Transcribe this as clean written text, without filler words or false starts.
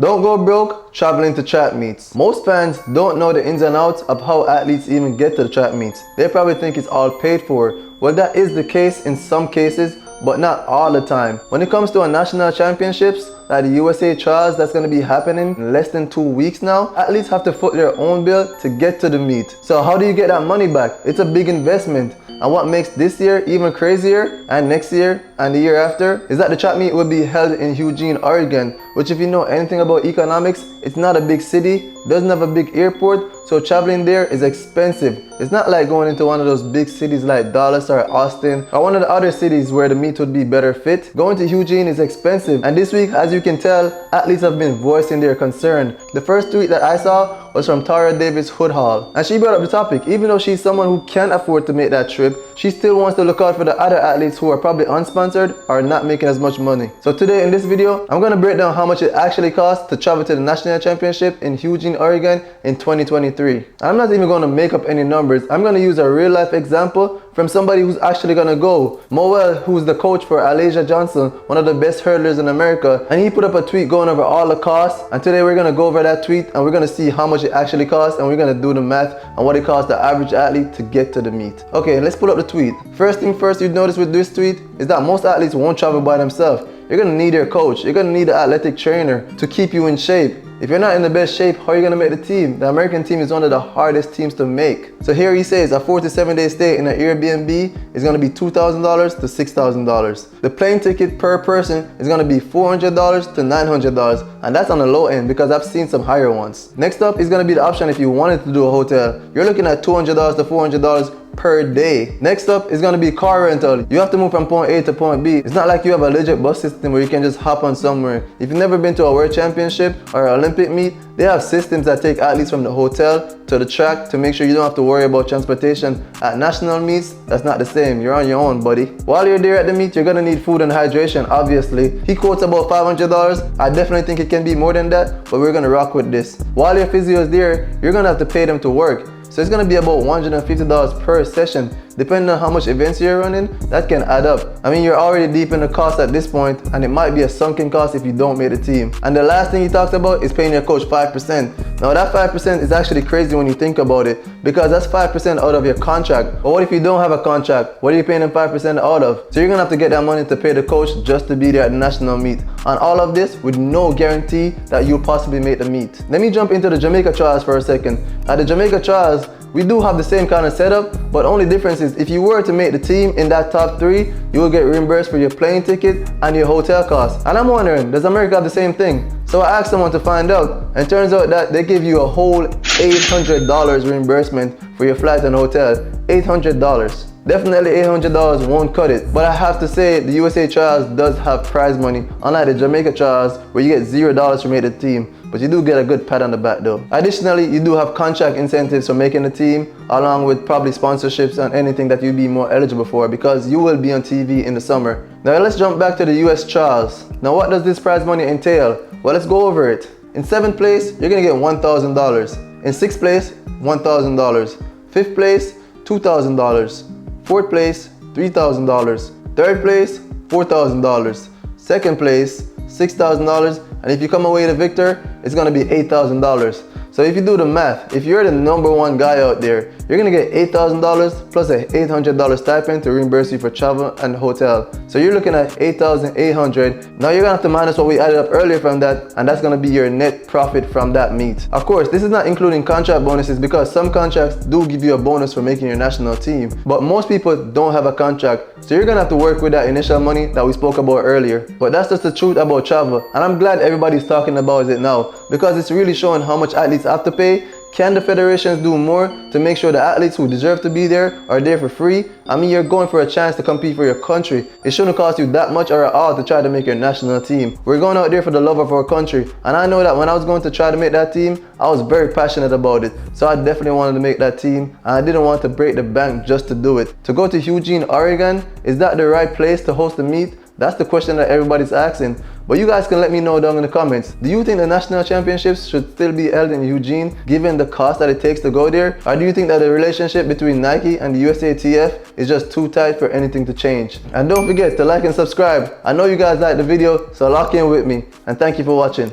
Don't go broke traveling to track meets. Most fans don't know the ins and outs of how athletes even get to the track meets. They probably think it's all paid for. Well, that is the case in some cases, but not all the time. When it comes to a national championships, like the USA Trials that's going to be happening in less than 2 weeks now, athletes have to foot their own bill to get to the meet. So how do you get that money back? It's a big investment. And what makes this year even crazier, and next year and the year after, is that the track meet will be held in Eugene, Oregon, which, if you know anything about economics, it's not a big city, doesn't have a big airport, so traveling there is expensive. It's not like going into one of those big cities like Dallas or Austin or one of the other cities where the meet would be better fit. Going to Eugene is expensive, and this week, as you can tell, athletes have been voicing their concern. The first tweet that I saw was from Tara Davis Woodhall, and she brought up the topic. Even though she's someone who can't afford to make that trip, she still wants to look out for the other athletes who are probably unsponsored or not making as much money. So today in this video, I'm going to break down how much it actually costs to travel to the national championship in Eugene, Oregon in 2023. And I'm not even going to make up any numbers. I'm going to use a real life example from somebody who's actually going to go. Moel, who's the coach for Alasia Johnson, one of the best hurdlers in America, and he put up a tweet going over all the costs, and today we're going to go over that tweet and we're going to see how much it actually costs, and we're going to do the math on what it costs the average athlete to get to the meet. Okay, let's pull up the tweet. First thing first, you'd notice with this tweet is that most athletes won't travel by themselves. You're going to need your coach. You're going to need an athletic trainer to keep you in shape. If you're not in the best shape, how are you going to make the team? The American team is one of the hardest teams to make. So here he says a 4 to 7 day stay in an Airbnb is going to be $2,000 to $6,000. The plane ticket per person is going to be $400 to $900, and that's on the low end because I've seen some higher ones. Next up is going to be the option if you wanted to do a hotel. You're looking at $200 to $400 per day. Next up is going to be car rental. You have to move from point A to point B. It's not like you have a legit bus system where you can just hop on somewhere. If you've never been to a world championship or an Olympic meet, they have systems that take athletes from the hotel to the track to make sure you don't have to worry about transportation. At national meets, that's not the same. You're on your own, buddy. While you're there at the meet, you're gonna need food and hydration, obviously. He quotes about $500. I definitely think it can be more than that, but we're gonna rock with this. While your physio is there, you're gonna have to pay them to work. So it's going to be about $150 per session. Depending on how much events you're running, that can add up. I mean, you're already deep in the cost at this point, and it might be a sunken cost if you don't make the team. And the last thing he talked about is paying your coach 5%. Now that 5% is actually crazy when you think about it, because that's 5% out of your contract. But what if you don't have a contract? What are you paying them 5% out of? So you're going to have to get that money to pay the coach just to be there at the national meet. And all of this with no guarantee that you'll possibly make the meet. Let me jump into the Jamaica Trials for a second. At the Jamaica Trials, we do have the same kind of setup, but only difference is if you were to make the team in that top 3, you will get reimbursed for your plane ticket and your hotel costs. And I'm wondering, does America have the same thing? So I asked someone to find out, and it turns out that they give you a whole $800 reimbursement for your flight and hotel. $800. Definitely $800 won't cut it, but I have to say the USA Trials does have prize money, unlike the Jamaica Trials where you get $0 to make the team, but you do get a good pat on the back though. Additionally, you do have contract incentives for making the team, along with probably sponsorships and anything that you'd be more eligible for, because you will be on TV in the summer. Now let's jump back to the US Trials. Now what does this prize money entail? Well, let's go over it. In 7th place, you're gonna get $1,000. In 6th place, $1,000. 5th place, $2,000. 4th place, $3,000. 3rd place, $4,000. 2nd place, $6,000. And if you come away the victor, it's gonna be $8,000. So if you do the math, if you're the #1 guy out there, you're gonna get $8,000 plus a $800 stipend to reimburse you for travel and hotel. So you're looking at $8,800. Now you're gonna have to minus what we added up earlier from that, and that's gonna be your net profit from that meet. Of course, this is not including contract bonuses, because some contracts do give you a bonus for making your national team, but most people don't have a contract. So you're gonna have to work with that initial money that we spoke about earlier. But that's just the truth about travel, and I'm glad everybody's talking about it now, because it's really showing how much athletes have to pay. Can the federations do more to make sure the athletes who deserve to be there are there for free? I mean, you're going for a chance to compete for your country. It shouldn't cost you that much or at all to try to make your national team. We're going out there for the love of our country, and I know that when I was going to try to make that team, I was very passionate about it. So I definitely wanted to make that team, and I didn't want to break the bank just to do it. To go to Eugene, Oregon, is that the right place to host a meet? That's the question that everybody's asking. But you guys can let me know down in the comments. Do you think the national championships should still be held in Eugene given the cost that it takes to go there? Or do you think that the relationship between Nike and the USATF is just too tight for anything to change? And don't forget to like and subscribe. I know you guys liked the video, so lock in with me. And thank you for watching.